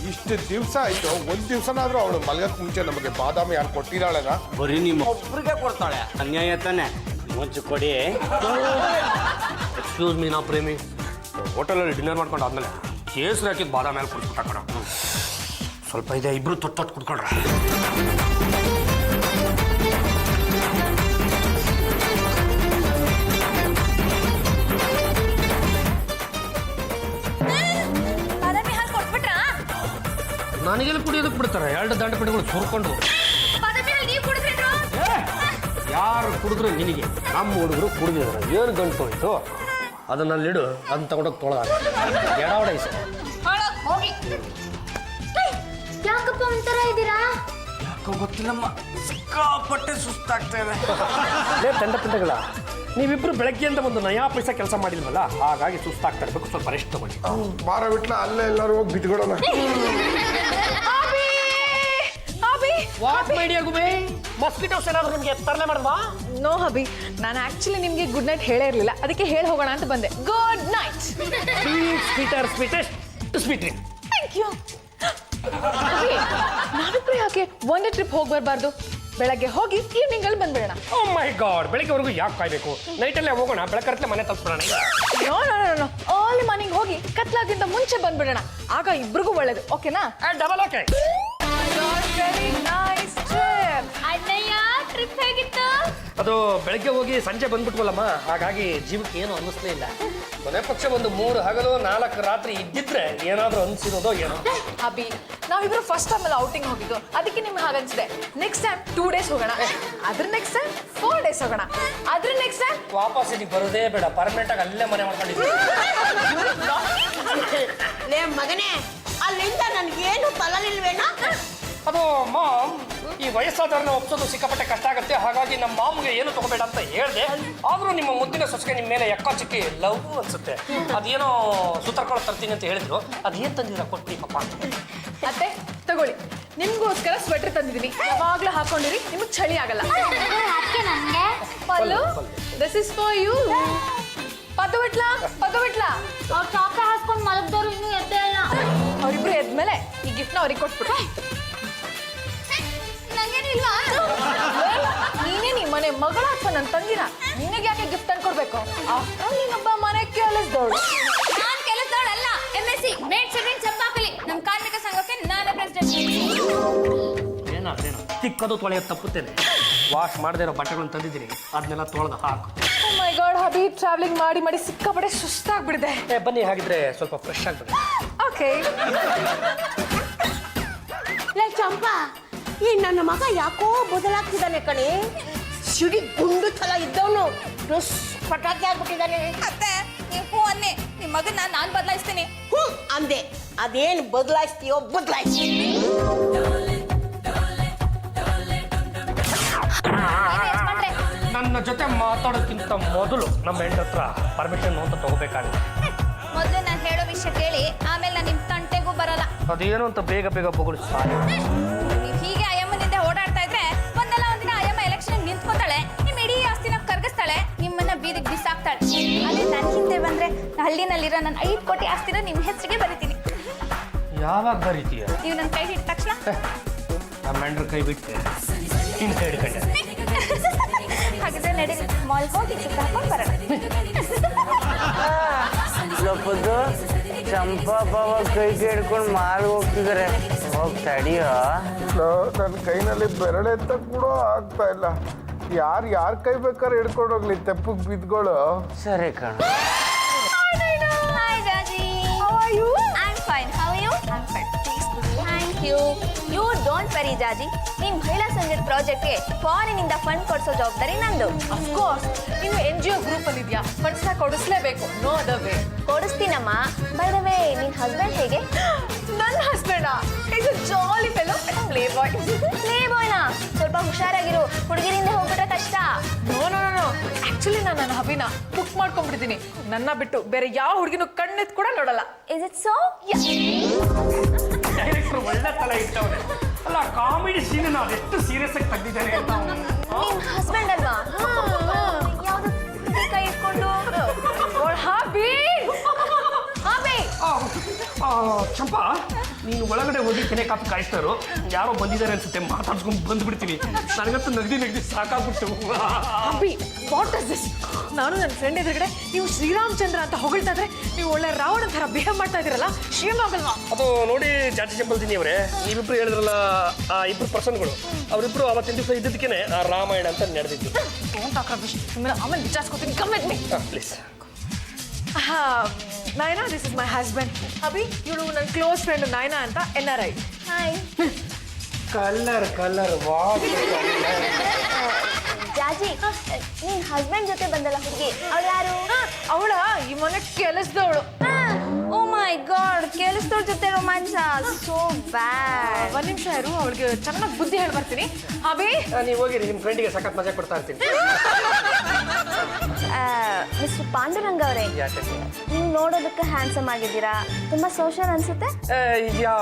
ಇಷ್ಟು ದಿವಸ ಆಯ್ತು, 1 ದಿವಸನಾದ್ರೂ ಅವಳು ಮಲ್ಗಕ್ ಮುಂಚೆ ನಮಗೆ ಬಾದಾಮಿ ಹಾಲು ಕೊಟ್ಟಿದ್ದಾಳೆನಾ? ಬರೀ ನಿಮ್ಮ ಒಬ್ರಿಗೆ ಕೊಡ್ತಾಳೆ, ಅನ್ಯಾಯ ತಾನೆ. ಮುಂಚೆ ಕೊಡಿ. ಎಕ್ಸ್ಕ್ಯೂಸ್ ಮೀ ನಾ ಪ್ರೇಮಿ, ಹೋಟೆಲಲ್ಲಿ ಡಿನ್ನರ್ ಮಾಡ್ಕೊಂಡು ಆದ್ಮೇಲೆ ಕೇಸರಿ ಹಾಕಿದ್ದು ಬಾದಾಮಿ ಹಾಲು ಕೊಡ್ಬಿಟ್ಟ ಕಣ. ಸ್ವಲ್ಪ ಇದೆ, ಇಬ್ರು ತೊಟ್ಟು ಕುಡ್ಕೊಳ್ರ. ಬಾದಾಮಿ ಹಾಲು ಕೊಟ್ಬಿಟ್ರಾ? ನನಗೆಲ್ಲ ಕುಡಿಯೋದಕ್ಕೆ ಬಿಡ್ತಾರೆ, 2 ದಂಡ ಪೆಟ್ಟಿಗಳು ಸುರ್ಕೊಂಡು. ಬಾದಾಮಿ ಹಾಲು ನೀವು ಕುಡಿದ್ರೇನ್ರು? ಯಾರು ಕುಡಿದ್ರು ನಿನಗೆ, ನಮ್ಮ ಹುಡುಗರು ಕುಡಿದಿದ್ದಾರೆ. ಏನು ಗಂಟು ಹೋಯ್ತು ಅದನ್ನಲ್ಲಿಡು, ಅದನ್ನ ತಗೊಂಡೋಗಿ ತೊಳೆದಾಗ ಎಡವಡ ಈ ಸಲ. ಹೋಗಿ. ಯಾಕಪ್ಪ ಒಂಥರ ಇದ್ದೀರಾ? ಯಾಕೋ ಗೊತ್ತಿಲ್ಲಮ್ಮ, ಸಿಕ್ಕಾಪಟ್ಟೆ ಸುಸ್ತಾಗ್ತಾ ಇದೆ. ತಂಡ ಪಂಡಗಳ ನೀವಿಬ್ರು ಬೆಳಗ್ಗೆಯಿಂದ ಒಂದು ನಯಾ ಪೈಸಾ ಕೆಲಸ ಮಾಡಿಲ್ವಲ್ಲ, ಹಾಗಾಗಿ ಸುಸ್ತಾಗ್ತಾ ಇರ್ಬೇಕು. ಸ್ವಲ್ಪ ರೆಸ್ಟ್ ತಗೊಳ್ಳಿ. ಬಾರ ಬಿಟ್ಲ ಅಲ್ಲೇ ಎಲ್ಲರೂ ಹೋಗಿ ಬಿಟ್ಕೊಡೋಣ. ವಾಟ್ ಮೈಡಿಯಾ ಗುಬೆ, ಮಸ್ಕಿಟೋಸ್ ಏನಾದ್ರು ನಿಮಗೆ ತರಲೆ ಮಾಡಿದ್ವಾ? ನೋ ಹಬಿ, ನಾನು ಆಕ್ಚುಲಿ ನಿಮ್ಗೆ ಗುಡ್ ನೈಟ್ ಹೇಳೇ ಇರಲಿಲ್ಲ, ಅದಕ್ಕೆ ಹೇಳಿ ಹೋಗೋಣ ಅಂತ ಬಂದೆ. Good night. Sweet. Thank you. ನಾವಿಬ್ರು ಯಾಕೆ ಒಂದೇ ಟ್ರಿಪ್ ಹೋಗಿ ಬರಬಾರ್ದು? ಬೆಳಗ್ಗೆ ಹೋಗಿ ಈವ್ನಿಂಗ್ ಅಲ್ಲಿ ಬಂದ್ಬಿಡೋಣ. ಓ ಮೈ ಗಾಡ್, ಬೆಳಗ್ಗೆವರೆಗೂ ಯಾಕೆ ಕಾಯ್ಬೇಕು? ನೈಟಲ್ಲೇ ಹೋಗೋಣ, ಬೆಳಕರತ್ಲೆ ಮನೆ ತಲುಪಿಸೋಣ. ನೋ ಆಲ್ ಮಾರ್ನಿಂಗ್ ಹೋಗಿ ಕತ್ಲಾಗಿಂತ ಮುಂಚೆ ಬಂದ್ಬಿಡೋಣ, ಆಗ ಇಬ್ರಿಗೂ ಒಳ್ಳೇದು. ಓಕೆನಾ? Double okay. Very nice trip. ಅಣ್ಣಯ್ಯ, ಟ್ರಿಪ್ ಹೇಗಿತ್ತು? ಅದು ಬೆಳಗ್ಗೆ ಹೋಗಿ ಸಂಜೆ ಬಂದ್ಬಿಟ್ವಲ್ಲಮ್ಮ, ಹಾಗಾಗಿ ಜೀವಕ್ಕೆ ಏನು ಅನ್ನಿಸ್ಲೇ ಇಲ್ಲ. ಕೊನೆ ಪಕ್ಷ ಒಂದು 3 ಹಗಲು 4 ರಾತ್ರಿ ಇದ್ದಿದ್ರೆ ಏನಾದ್ರೂ ಅನ್ಸಿರೋದೋ ಏನೋ. ಅಭಿ, ನಾವಿಬ್ರು ಫಸ್ಟ್ ಟೈಮ್ ಅಲ್ಲಿ ಔಟಿಂಗ್ ಹೋಗಿದ್ದು, ಅದಕ್ಕೆ ನಿಮ್ಗೆ ಹಾಗನ್ಸಿದೆ. ನೆಕ್ಸ್ಟ್ ಟೈಮ್ 2 ಡೇಸ್ ಹೋಗೋಣ, ಅದ್ರ ನೆಕ್ಸ್ಟ್ ಟೈಮ್ 4 ಡೇಸ್ ಹೋಗೋಣ, ಅದ್ರ ನೆಕ್ಸ್ಟ್ ಟೈಮ್ ವಾಪಸ್ ಇಲ್ಲಿ ಬರೋದೇ ಬೇಡ, ಪರ್ಮನೆಂಟ್ ಆಗಿ ಅಲ್ಲೇ ಮನೆ ಮಾಡ್ಕೊಂಡಿದ್ದೀವಿ. ಲೇ ಮಗನೇ, ಅಲ್ಲಿಂದ ನನ್ಗೇನು ತಲಲಿಲ್ವೇನ? ಅದು ಮಾಮ್, ಈ ವಯಸ್ಸಾದವ್ರನ್ನ ಒಪ್ಸೋದು ಸಿಕ್ಕಾಪಟ್ಟೆ ಕಷ್ಟ ಆಗುತ್ತೆ, ಹಾಗಾಗಿ ನಮ್ಮ ಮಾಮ್ಗೆ ಏನು ತಗೋಬೇಡ ಅಂತ ಹೇಳಿದೆ. ಆದ್ರೂ ನಿಮ್ಮ ಮುದ್ದಿನ ಸೊಸೆಗೆ ನಿಮ್ಮ ಮೇಲೆ ಎಕ್ಕಾಚಿಕ್ಕಿ ಲವ್ ಅನ್ಸುತ್ತೆ. ಅದೇನೋ ಸುತ್ತರ್ಕೊಳ್ಳೋ ತರ್ತೀನಿ ಅಂತ ಹೇಳಿದ್ರು, ಅದೇನು ತಂದಿರ ಕೊಟ್ಟಿ ಪಾಪ. ಅತ್ತೆ ತಗೊಳ್ಳಿ, ನಿಮ್ಗೋಸ್ಕರ ಸ್ವೆಟರ್ ತಂದಿದ್ದೀನಿ, ಯಾವಾಗ್ಲೂ ಹಾಕೊಂಡಿರಿ, ನಿಮಗೆ ಚಳಿ ಆಗಲ್ಲ. ಅದಕ್ಕೆ ನನಗೆ ಪಲ್ಲು, ದಿಸ್ ಇಸ್ ಫಾರ್ ಯು. ಪದವಿಟ್ಲ ಅವ್ರು ಚಾಕ ಹಾಸ್ಕೊಂಡು ಮಲಗ್ದವ್ರು ಇನ್ನೂ ಎದ್ದೇ ಇಲ್ಲ. ಅವರಿಬ್ರು ಎದ್ಮೇಲೆ ಈ ಗಿಫ್ಟ್ನ ಅವ್ರಿಗೆ ಕೊಟ್ಬಿಡು. ನಂಗೇನು ಇಲ್ವಾ? ನೀನೇ ನಿಮ್ಮ ಮನೆ ಮಗಳ ಅಥವಾ ನನ್ನ ತಂಗಿನ, ನಿನಗೆ ಯಾಕೆ ಗಿಫ್ಟ್ ಅನ್ಕೊಡ್ಬೇಕು? ಆಫ್ಟರ್ ನೀನೊಬ್ಬ ಮನೆ ಕೆಲಸದವಳು. ನಾನ್ ಕೆಲಸದವಳಲ್ಲ, MSc ಮೇಡ್ ಸರ್ವೆಂಟ್ ಚಂಪಾಕಲಿ. ನಮ್ಮ ಕಾರ್ಮಿಕ ಸಂಘಕ್ಕೆ ನಾನೇ ಪ್ರೆಸಿಡೆಂಟ್. ಏನಾದೇನೋ ತಿಕ್ಕದು ತೊಳೆಯೋದು ತಪ್ಪುತ್ತೇನೆ. ವಾಶ್ ಮಾಡದೇ ಇರೋ ಬಟ್ಟೆಗಳನ್ನು ತಂದಿದ್ದೀನಿ, ಅದನ್ನೆಲ್ಲ ತೊಳೆದು ಹಾಕು. ಓ ಮೈ ಗಾಡ್ ಹಬಿ, ಟ್ರಾವೆಲಿಂಗ್ ಮಾಡಿ ಸಿಕ್ಕಾಪಟ್ಟೆ ಸುಸ್ತಾಗ್ಬಿಡಿದೆ. ಬನ್ನಿ, ಹಾಗಿದ್ರೆ ಸ್ವಲ್ಪ ಫ್ರೆಶ್ ಆಗ್ಬಿಡಿ. ಓಕೆ. ಲೇ ಚಂಪಾ, ಈ ನನ್ನ ಮಗ ಯಾಕೋ ಬದಲಾಗ್ತಿದ್ದಾನೆ ಕಣೆ. ಸಿಡಿ ಗುಂಡು ಥರ ಇದ್ದವನು ಪಟಾಕಿ ಆಗ್ಬಿಟ್ಟಿದ್ದಾನೆ. ಅತ್ತೆ, ನೀವು ಹೂ ಅನ್ನಿ, ನಿಮ್ಮ ಮಗನ ನಾನು ಬದಲಾಯಿಸ್ತೀನಿ. ಹ್ಞೂ ಅಂದೆ, ಅದೇನು ಬದಲಾಯಿಸ್ತೀಯೋ ಬದಲಾಯಿಸಿ. ನನ್ನ ಜೊತೆ ಮಾತಾಡೋಕ್ಕಿಂತ ಮೊದಲು ನಮ್ಮ ಹೆಂಡ ಹತ್ರ ಪರ್ಮಿಷನ್ ಅಂತ ತಗೋಬೇಕಾಗುತ್ತೆ. ಮೊದಲು ನಾನು ಹೇಳೋ ವಿಷಯ ಕೇಳಿ, ಆಮೇಲೆ ನಾನು ನಿಮ್ಮ ತಂಟೆಗೂ ಬರಲ್ಲ. ಅದೇನು ಅಂತ ಬೇಗ ಬೊಗಳು ಸಾಯ. ನೀವು ಹೀಗೆ ಅಯ್ಯಮ್ಮನಿಂದ ಓಡಾಡ್ತಾ ಇದ್ರೆ ಒಂದಲ್ಲ ಒಂದಿನ ಅಯ್ಯಮ್ಮ ಎಲೆಕ್ಷನ್ ನಿಂತ್ಕೋತಾಳೆ, ನಿಮ್ಮ ಇಡೀ ಆಸ್ತಿನ ಕರ್ಗಿಸ್ತಾಳೆ, ನಿಮ್ಮನ್ನ ಬೀದಿಗೆ ಬಿಸಾಕ್ತಾಳೆ. ಅದೇ ನನ್ನ ಹಿಂದೆ ಬಂದ್ರೆ ಹಳ್ಳಿನಲ್ಲಿರೋ ನನ್ನ 5 ಕೋಟಿ ಆಸ್ತಿನ ನಿಮ್ಮ ಹೆಸರಿಗೆ ಬರೀತೀನಿ. ಯಾವಾಗ ಬರೀತೀಯ? ನೀವು ನನ್ನ ಕೈ ಹಿಡಿದ ತಕ್ಷಣ ನಮ್ಮ ಹೆಂಡ್ರ ಕೈ ಬಿಟ್ಟೆ ನಿನ್ನ ಕೈ ಹಿಡ್ಕೊಂಡೆ. ಹಾಗಿದ್ರೆ ನಡಿ, ಮಾಲ್ ಹೋಗಿ ಸಿಕ್ಕಾಕೊಂಡು ಬರೋಣ. ಲಪ್ಪದ್ದು ಚಂಪಾ ಪಾವ ಕೈ ಹಿಡ್ಕೊಂಡು ಮಾಲ್ ಹೋಗ್ತಿದಾರೆ. ಹೋಗಿ ತಡಿಯೋ. ನನ್ನ ಕೈನಲ್ಲಿ ಬೆರಳೆತ್ತ ಕೂಡ ಆಗ್ತಾ ಇಲ್ಲ. ಯಾರ ಕೈ ಬೇಕಾದ್ರೆ ಹಿಡ್ಕೊಂಡು ಹೋಗ್ಲಿ, ತೆಪ್ಪಗೆ ಬಿದ್ಗಳು. ಸರಿ ಕಣ. Hi, Jaji. How are you? I'm fine. How are you? I'm fine. Thank you. You don't worry, Jaji. ನೀನ್ ಮಹಿಳಾ ಸಂಘದ ಪ್ರಾಜೆಕ್ಟ್ಗೆ ಫಾರಿನಿಂದ ಫಂಡ್ ಕೊಡಿಸೋ ಜವಾಬ್ದಾರಿ ನಂದು. ಅಫ್ಕೋರ್ಸ್, ನೀನು NGO ಗ್ರೂಪ್ ಅಲ್ಲಿ ಇದೆಯಾ, ಫಂಡ್ಸ್ನ ಕೊಡಿಸ್ಲೇಬೇಕು. No other way. ಕೊಡಿಸ್ತೀನಮ್ಮ. ಬೈ ದ ವೇ, ನಿನ್ ಹಸ್ಬೆಂಡ್ ಹೇಗೆ? ನನ್ನ husband is a jolly fellow, playboy. ಪ್ಲೇ ಬಾಯ್ನಾ? ಸ್ವಲ್ಪ ಹುಷಾರಾಗಿರು, ಹುಡುಗಿರಿಂದ ಹೋಗ್ಬಿಟ್ರೆ ಕಷ್ಟ. ನೋ ಆಕ್ಚುಲಿ ನಾನು ನನ್ನ ಹಬಿನ ಬುಕ್ ಮಾಡ್ಕೊಂಡ್ಬಿಟ್ಟಿದ್ದೀನಿ. ನನ್ನ ಬಿಟ್ಟು ಬೇರೆ ಯಾವ ಹುಡುಗಿನೂ ಕಣ್ಣೆತ್ ಕೂಡ ನೋಡಲ್ಲ. Is it so? ಡೈರೆಕ್ಟರ್ ಒಳ್ಳೆ ತಲೆ ಇಟ್ಟವ್ರೆ. ಅಲ್ಲ, ಕಾಮಿಡಿ ಸೀನ್ ನಾವು ಎಷ್ಟು ಸೀರಿಯಸ್ ಆಗಿ ತೆಗ್ದಿದ್ದೇನೆ ಅಂತ. ನಿನ್ ಹಸ್ಬೆಂಡ್ ಅಲ್ವಾ? ಯಾವ್ದು ಕೈ ಇಟ್ಕೊಂಡು ಹಬಿ. ಚಂಪಾ ನೀನು ಒಳಗಡೆ ಹೋಗಿ ಕೆನೆ ಕಾಪಿ ಕಾಯಿಸ್ತಾರೋ ಯಾರೋ ಬಂದಿದ್ದಾರೆ ಅನ್ಸುತ್ತೆ ಮಾತಾಡ್ಸ್ಕೊಂಡು ಬಂದ್ಬಿಡ್ತೀನಿ ನನಗಂತೂ ನಗದಿ ಸಾಕಾಗ್ಬಿಟ್ಟು ಅಭಿ ವಾಟ್ ಇಸ್ ದಿಸ್? ನಾನು ನನ್ನ ಫ್ರೆಂಡ್ ಎದುರುಗಡೆ ನೀವು ಶ್ರೀರಾಮಚಂದ್ರ ಅಂತ ಹೊಗಳ್ತಾ ಇದ್ರೆ ನೀವು ಒಳ್ಳೆ ರಾವಣ ಥರ ಬಿಹೇವ್ ಮಾಡ್ತಾ ಇದ್ದೀರಲ್ಲ, ಶೇಮ್ ಆಗಲ್ವಾ? ಅದು ನೋಡಿ ಜಾತಿ ಚಂಪಲ್ದಿನಿ ಅವರೇ, ನೀವಿಬ್ರು ಹೇಳಿದ್ರಲ್ಲ ಆ ಇಬ್ರು ಪರ್ಸನ್ಗಳು, ಅವರಿಬ್ರು ಅವತ್ತಿನ ದಿವಸ ಇದ್ದದಕ್ಕೇನೆ ಆ ರಾಮಾಯಣ ಅಂತ ನಡೆದಿದ್ದು. ಆಮೇಲೆ ವಿಚಾರಿಸ್ಕೊತೀನಿ. Come with me please. Nayana, this is my husband. Abhi, ಇವಳು ನನ್ನ ಕ್ಲೋಸ್ ಫ್ರೆಂಡ್ ನಯನಾ ಅಂತ, NRI. ಹಾಯ್. Colour wow. ಜಾಜಿ, ನೀನ್ ಹಸ್ಬೆಂಡ್ ಜೊತೆ ಬಂದಲ್ಲ ಹುಡುಗಿ, ಅವಳು ಯಾರು? ಅವಳ ಈ ಮನೆ ಕೆಲಸದವಳು. ಓ ಮೈ ಗಾಡ್, ಕೆಲಸದವ್ರ ಜೊತೆ ರೊಮ್ಯಾನ್ಸ್, ಸೋ ಬ್ಯಾಡ್. ಒಂದ್ ನಿಮಿಷ ಇರು, ಅವಳಿಗೆ ಚೆನ್ನಾಗಿ ಬುದ್ಧಿ ಹೇಳಿ ಬರ್ತೀನಿ. ಅಭಿ, ನೀವು ಹೋಗಿರಿ, ನಿಮ್ಮ ಫ್ರೆಂಡಿಗೆ ಸಖತ್ ಮಜಾ ಕೊಡ್ತಾ ಇರ್ತೀನಿ. ಮಿಸ್ಟರ್ ಪಾಂಡುರಂಗ ಅವರೇ, ನೀವು ನೋಡೋದಕ್ಕೆ ಹ್ಯಾಂಡ್ಸಮ್ ಆಗಿದ್ದೀರಾ, ತುಂಬಾ ಸೋಷಿಯಲ್ ಅನ್ಸುತ್ತೆ. ಯಾ,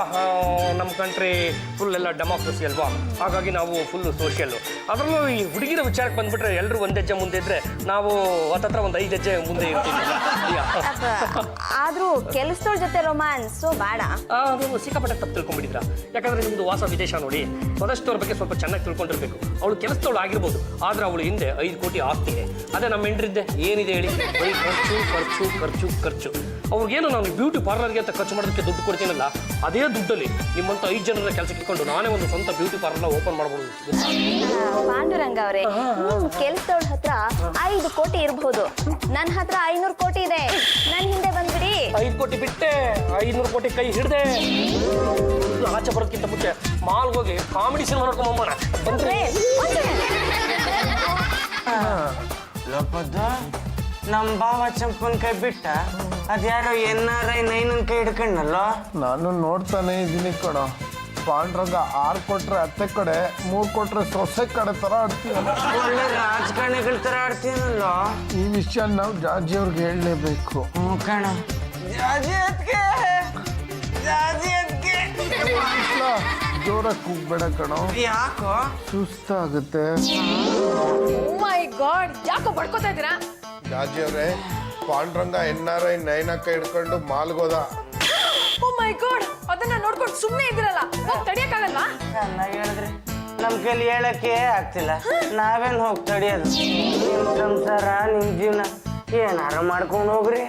ನಮ್ಮ ಕಂಟ್ರಿ ಫುಲ್ ಎಲ್ಲ ಡೆಮೋಕ್ರಸಿ ಅಲ್ವಾ, ಹಾಗಾಗಿ ನಾವು ಫುಲ್ ಸೋಷಿಯಲ್ಲು. ಅದರಲ್ಲೂ ಈ ಹುಡುಗಿರ ವಿಚಾರಕ್ಕೆ ಬಂದ್ಬಿಟ್ರೆ ಎಲ್ಲರೂ ಒಂದ್ ಹೆಜ್ಜೆ ಮುಂದೆ ಇದ್ರೆ ನಾವು ಹತ್ತತ್ರ ಒಂದು 5 ಹೆಜ್ಜೆ ಮುಂದೆ ಇರ್ತೀವಿ. ಆದ್ರೂ ಕೆಲಸದವ್ರ ಜೊತೆ ರೊಮ್ಯಾನ್ಸ್ ಬೇಡ. ಅದು ಸಿಕ್ಕಾಪಟ್ಟೆ ತಪ್ಪು ತಿಳ್ಕೊಂಡ್ಬಿಟ್ಟಿದ್ರ. ಯಾಕಂದ್ರೆ ನಿಮ್ದು ವಾಸ ವಿದೇಶ ನೋಡಿ, ಸ್ವದಷ್ಟವ್ರ ಬಗ್ಗೆ ಸ್ವಲ್ಪ ಚೆನ್ನಾಗಿ ತಿಳ್ಕೊಂಡಿರ್ಬೇಕು. ಅವಳು ಕೆಲಸದವಳು ಆಗಿರ್ಬೋದು, ಆದ್ರೆ ಅವಳು ಹಿಂದೆ 5 ಕೋಟಿ ಆಸ್ತಿ ಇದೆ. ಅದೇ ನಮ್ಮ ಹೆಂಡ್ರಿದ್ದೆ ಏನಿದೆ ಹೇಳಿ, ಬರೀ ಖರ್ಚು ಖರ್ಚು ಖರ್ಚು ಖರ್ಚು. ಅವ್ರಿಗೇನು ನಾನು ಬ್ಯೂಟಿ ಪಾರ್ಲರ್ಗೆ ಅಂತ ಖರ್ಚು ಮಾಡೋದಕ್ಕೆ ದುಡ್ಡು ಕೊಡ್ತೀನಲ್ಲ, ಅದೇ ದುಡ್ಡಲ್ಲಿ ನಿಮ್ಮಂತ 5 ಜನರ ಕೆಲಸಕ್ಕೆ ಇಟ್ಕೊಂಡು ನಾನೇ ಒಂದು ಸ್ವಂತ ಬ್ಯೂಟಿ ಪಾರ್ಲರ್ ಓಪನ್ ಮಾಡ್ಬೋದು. ಪಾಂಡುರಂಗ ಅವರೇ, ಕೆಲಸದವ್ಳ ಹತ್ರ 5 ಕೋಟಿ ಇರಬಹುದು, ನನ್ನ ಹತ್ರ 500 ಕೋಟಿ ಇದೆ. ನನ್ ಹಿಂದೆ ಬಂದ್ಬಿಡಿ. 5 ಕೋಟಿ ಬಿಟ್ಟೆ, 500 ಕೋಟಿ ಕೈ ಹಿಡ್ದೆ. ಆಚೆ ಬರೋದಕ್ಕಿಂತ ಮುಂಚೆ ಮಾಲ್ಗೆ ಹೋಗಿ ಕಾಮಿಡಿ ಸಿನಿಮಾ ನೋಡ್ಕೊಂಬ ಬಂದ್ರೆ. ಲೋಪದ ನಮ್ಮ ಬಾವ ಚಂಪನ್ ಕೈ ಬಿಟ್ಟ, ಅದ್ಯಾರೋ NRI ನೈನನ್ ಕೈ ಹಿಡ್ಕೊಂಡಲ್ಲ. ನಾನು ನೋಡ್ತಾನೆ ಇದ್ದೀನಿ ಕಣ. ಪಾಂಡ್ರಂಗ 6 ಕೊಟ್ರೆ ಅತ್ತೆ ಕಡೆ, 3 ಕೊಟ್ರೆ ಸೊಸೆ ಕಡೆ ತರ ಆಡ್ತೀವಲ್ಲ. ಒಳ್ಳೆ ರಾಜಕಾರಣಿಗಳ ತರ ಆಡ್ತೀನಲ್ಲ. ಈ ವಿಷಯ ನಾವು ಜಾಜಿ ಅವ್ರಿಗೆ ಹೇಳಲೇಬೇಕು. ಕಣ, ಜಾಜಿ ಅದ್ಕೆ ಜೋರಾಗಿ ಕೂಗ್ಬೇಡ ಕಣೋ. ಯಾಕೋ ಸುಸ್ತಾಗುತ್ತೆ. ಮೈ ಗಾಡ್, ಯಾಕೋ ಬಡ್ಕೋತಾ ಇದ್ದೀರಾ? ಜಾಜಿ ಅವ್ರೆ, ಪಾಂಡ್ರಂಗ NRI ನೈನಕ್ಕ ಹಿಡ್ಕೊಂಡು ಮಾಲ್ಗೋದ. ಓ ಮೈ ಗಾಡ್, ಅದನ್ನ ನೋಡ್ಕೊಂಡು ಸುಮ್ಮನೆ ಇದ್ದೀರಲ್ಲ, ಹೋಗಿ ತಡಿಯಕ್ಕಾಗಲ್ವಾ? ಚೆನ್ನಾಗಿ ಹೇಳಿದ್ರಿ. ನಮ್ ಕೈಲಿ ಹೇಳಕ್ಕೆ ಆಗ್ತಿಲ್ಲ, ನಾವೇನ್ ಹೋಗಿ ತಡಿಯೋದು? ನಿಮ್ ಸಂಸಾರ, ನಿಮ್ ಜೀವನ ಏನಾರು ಮಾಡ್ಕೊಂಡು ಹೋಗ್ರಿ.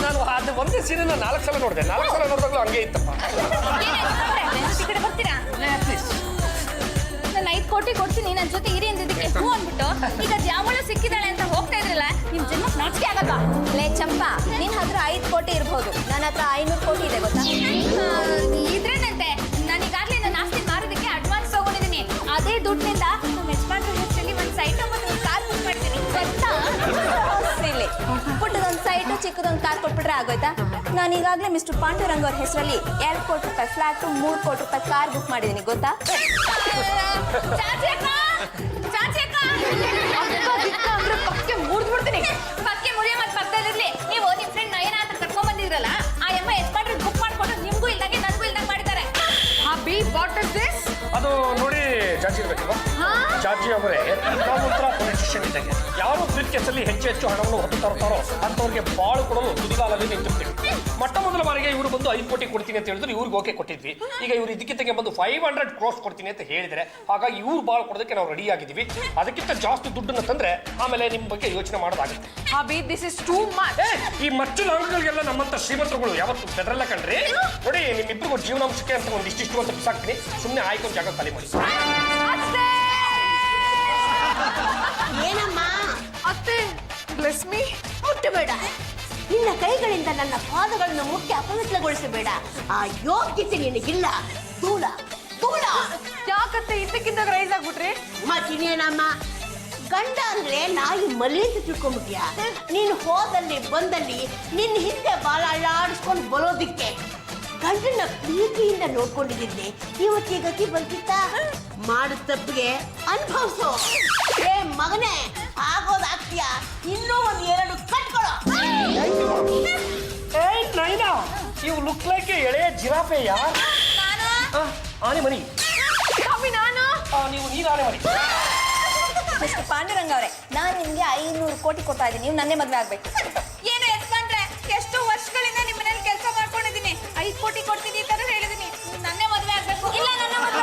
ನಾನು ಅದು ಒಂದೇ ಸೀರೆನ 4 ಸಲ ನೋಡಿದೆ. 4 ಸಲ ನೋಡಿದಾಗಲೂ ಹಂಗೆ ಇತ್ತಪ್ಪ. ಈ ಕಡೆ ಬರ್ತೀರಾ? ನಾನು 5 ಕೋಟಿ ಕೊಡ್ತೀನಿ, ನನ್ನ ಜೊತೆ ಇರಿ ಅಂದಿದ್ದಕ್ಕೆ ಹೂ ಅಂದ್ಬಿಟ್ಟು ಈಗ ಜಾಮೂಳು ಸಿಕ್ಕಿದಾಳೆ ಅಂತ ಹೋಗ್ತಾ ಇದ್ರಲ್ಲ, ನಿಮ್ ಜನ್ಮಕ್ಕೆ ನಾಚಿಕೆ ಆಗಲ್ವಾ? ಲೇ ಚಂಪಾ, ನಿನ್ ಹತ್ರ 5 ಕೋಟಿ ಇರ್ಬೋದು, ನನ್ನ ಹತ್ರ 500 ಕೋಟಿ ಇದೆ ಗೊತ್ತಾ? ಇದ್ರೇನಂತೆ, ನಾನು ಈಗಾಗಲೇ ನನ್ನ ಆಸ್ತಿ ಮಾರೋದಕ್ಕೆ ಅಡ್ವಾನ್ಸ್ ತಗೊಂಡಿದ್ದೀನಿ. ಅದೇ ದುಡ್ಡಿನಿಂದ ನಮ್ಮ ಯಜಮಾನ್ರ ಹೆಸರಲ್ಲಿ ಒಂದು ಸೈಟ್ ಒಂದು ಕಾರ್ ಬುಕ್ ಮಾಡ್ತೀನಿ ಗೊತ್ತಾ? ಪುಟ್ಟದೊಂದು ಸೈಟು ಚಿಕ್ಕದೊಂದು ಕಾರ್ ಕೊಟ್ಬಿಟ್ರೆ ಆಗೋಯ್ತಾ? ನಾನು ಈಗಾಗಲೇ ಮಿಸ್ಟರ್ ಪಾಂಡುರಂಗ್ ಅವ್ರ ಹೆಸರಲ್ಲಿ 2 ಕೋಟಿ ರೂಪಾಯಿ ಫ್ಲಾಟ್, 3 ಕೋಟಿ ರೂಪಾಯಿ ಕಾರ್ ಬುಕ್ ಮಾಡಿದ್ದೀನಿ ಗೊತ್ತಾ? ಅಂದ್ರೆ ಪಕ್ಕೆ ಮುರಿದ್ಬಿಡ್ತೀನಿ. ಪಕ್ಕೆ ಮುರಿಯ ಮತ್ತೆ ಪಕ್ಕದಲ್ಲಿರ್ಲಿ. ನೀವು ನಿಮ್ ಫ್ರೆಂಡ್ ನಯನ ಅಂತ ಕರ್ಕೊಂಡ್ ಬಂದಿದ್ರಲ್ಲ, ಆ ಎಮ್ಮ ಯಜಮಾನ್ರು ಬುಕ್ ಮಾಡ್ಕೊಂಡು ನಿಮ್ಗೂ ಇಲ್ದಂಗೆ ನನಗೂ ಇಲ್ದಂಗೆ ಮಾಡಿದ್ದಾರೆ. Abhi, what is this? ಅದು ನೋಡಿ ಜಾಜಿ ಇರ್ಬೇಕಲ್ವಾ? ಜಾಜಿ ಅವರೇ, ನಾವು ಒಂಥರ ಪೊಲಿಟಿಷಿಯನ್ ಇದ್ದಂಗೆ. ಯಾರು ಬ್ರೀಫ್ ಕೇಸಲ್ಲಿ ಹೆಚ್ಚು ಹಣವನ್ನು ಹೊತ್ತು ತರ್ತಾರೋ ಅಂಥವ್ರಿಗೆ ಬಾಳು ಕೊಡಲು ತುದಿಗಾಲಲ್ಲಿ ನಿಂತಿರ್ತೀವಿ. ಮೊಟ್ಟ ಮೊದಲ ಬಾರಿಗೆ ಇವರು ಬಂದು 5 ಕೋಟಿ ಕೊಡ್ತೀನಿ ಅಂತ ಹೇಳಿದ್ರು, ಇವ್ರಿಗೆ ಓಕೆ ಕೊಟ್ಟಿದ್ವಿ. ಈಗ ಇವ್ರು ಇದಕ್ಕಿಂತ ಬಂದು 500 ಕ್ರೋರ್ಸ್ ಕೊಡ್ತೀನಿ ಅಂತ ಹೇಳಿದರೆ, ಹಾಗಾಗಿ ಇವ್ರು ಬಾಳು ಕೊಡೋದಕ್ಕೆ ನಾವು ರೆಡಿ ಆಗಿದ್ದೀವಿ. ಅದಕ್ಕಿಂತ ಜಾಸ್ತಿ ದುಡ್ಡನ್ನು ತಂದ್ರೆ ಆಮೇಲೆ ನಿಮ್ಮ ಬಗ್ಗೆ ಯೋಚನೆ ಮಾಡೋದಾಗುತ್ತೆ. Abhi, this is too much. ಈ ಮಚ್ಚು ಲಾಂಗಗಳಿಗೆಲ್ಲ ನಮ್ಮಂತ ಶ್ರೀಮಂತರುಗಳು ಯಾವತ್ತು ಬೆದರಲ್ಲ ಕಣ್ರಿ. ನೋಡಿ, ನಿಮ್ಮಿಬ್ಬರಿಗೂ ಜೀವನಾಂಶಕ್ಕೆ ಅಂತ ಒಂದಿಷ್ಟು ಅಂತ ಬಿಸಾಕ್ತೀನಿ. ಸುಮ್ಮನೆ ಆಯ್ಕೊಂಡು ಜಾಗ ಖಾಲಿ ಮಾಡಿ. ಏನಮ್ಮ ಅತ್ತೆ, ಬ್ಲೆಸ್ ಮೀ. ಮುಟ್ಟಬೇಡ, ನಿನ್ನ ಕೈಗಳಿಂದ ನನ್ನ ಪಾದಗಳನ್ನು ಮುಟ್ಟಿ ಅಪವಿತ್ರಗೊಳಿಸಬೇಡ. ಆ ಯೋಗ್ಯತೆ ನಿನಗಿಲ್ಲ. ತೂಳ ತೂಳ. ಯಾಕತ್ತೆ ಇದ್ದಕ್ಕಿದ್ದಾಗ ರೈಸ್ ಆಗ್ಬಿಟ್ರಿ? ಮತ್ತಿನೇನಮ್ಮ, ಗಂಡ ಅಂದ್ರೆ ನಾಯಿ ಮಲಿ ಅಂತ ತಿಳ್ಕೊಂಡ್ಬಿಟ್ಯಾ? ನೀನು ಹೋದಲ್ಲಿ ಬಂದಲ್ಲಿ ನಿನ್ನ ಹಿಂದೆ ಬಾಲ ಅಳ್ಳಾಡಿಸ್ಕೊಂಡು ಬರೋದಿಕ್ಕೆ ಗಂಡನ ಪ್ರೀತಿಯಿಂದ ನೋಡ್ಕೊಂಡಿದ್ದೆ. ಇವತ್ತಿಗೆ ಗತಿ ಬಂದಿತ್ತ? ಮಾಡಿದ ತಪ್ಪಿಗೆ ಅನುಭವಿಸು. ಏ ಮಗನೇ, ಆಗೋದಾಗ್ತೀಯ, ಇನ್ನೂ 1-2 ಕಟ್ಕೊಳ್ಳೋ. ಏಯ್ Naina, you look like a ಎಳೆಯ ಜಿರಾಫೆ ಯಾರ್. ಆನೆ ಮರಿ. ನಾನು ನೀನು ಆನೆ ಮರಿ. ಮಿಸ್ಟರ್ ಪಾಂಡುರಂಗ ಅವರೇ, ನಾನು ನಿಮ್ಗೆ 500 ಕೋಟಿ ಕೊಡ್ತಾ ಇದ್ದೀನಿ, ನೀವು ನನ್ನೇ ಮದುವೆ ಆಗ್ಬೇಕು. ಏನು ಯಜಮಾನ್ರೆ, ಎಷ್ಟು ವರ್ಷಗಳಿಂದ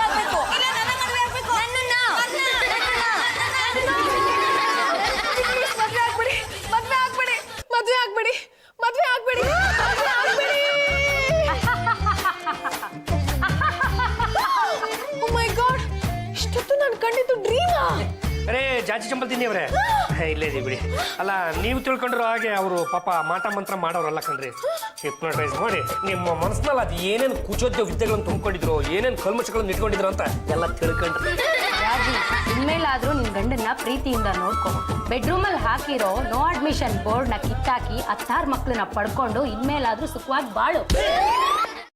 ಆಗ್ಬೇಕು ಇಲ್ಲ ನನ್ನ ಮದುವೆ ಆಗ್ಬೇಕು ನನ್ನನ್ನ ಮದ್ವೆ ಆಗ್ಬೇಡಿ ಮದ್ವೆ ಆಗ್ಬೇಡಿ ಮದ್ವೆ ಆಗ್ಬೇಡಿ ಮದ್ವೆ ಆಗ್ಬೇಡಿ ಓ ಮೈ ಗಾಡ್ ಇಷ್ಟೊತ್ತು ನಾನು ಕಂಡಿದ್ದು ಡ್ರೀಮಾ ಅರೇ ಜಾಜಿ ಚಂಬಲ್ ತಿನ್ನಿ ಅವ್ರೆ ಇಲ್ಲೇ ಇದೀವಿ ಬಿಡಿ ಅಲ್ಲ ನೀವು ತಿಳ್ಕೊಂಡಿರೋ ಹಾಗೆ ಅವರು ಪಾಪ ಮಾಟ ಮಂತ್ರ ಮಾಡೋರಲ್ಲ ಕಣ್ರಿ ಹಿಪ್ನೋಟೈಸ್ ಮಾಡಿ ನಿಮ್ಮ ಮನಸ್ಸಿನಲ್ಲಿ ಅದು ಏನೇನು ಕುಚೋದ್ಯ ವಿದ್ಯೆಗಳನ್ನು ತುಂಬಿಕೊಂಡಿದ್ರು ಏನೇನು ಕಲ್ಮಶಗಳನ್ನು ಇಟ್ಕೊಂಡಿದ್ರು ಅಂತ ಎಲ್ಲ ತಿಳ್ಕೊಂಡ್ರಿ ರಾಜಿ ಇನ್ಮೇಲಾದ್ರೂ ನಿನ್ ಗಂಡನ್ನ ಪ್ರೀತಿಯಿಂದ ನೋಡ್ಕೊ ಬೆಡ್ರೂಮಲ್ಲಿ ಹಾಕಿರೋ ನೋ ಅಡ್ಮಿಷನ್ ಬೋರ್ಡ್ನ ಕಿತ್ತಾಕಿ 16 ಮಕ್ಳನ್ನ ಪಡ್ಕೊಂಡು ಇನ್ಮೇಲಾದ್ರೂ ಸುಖವಾಗಿ ಬಾಳು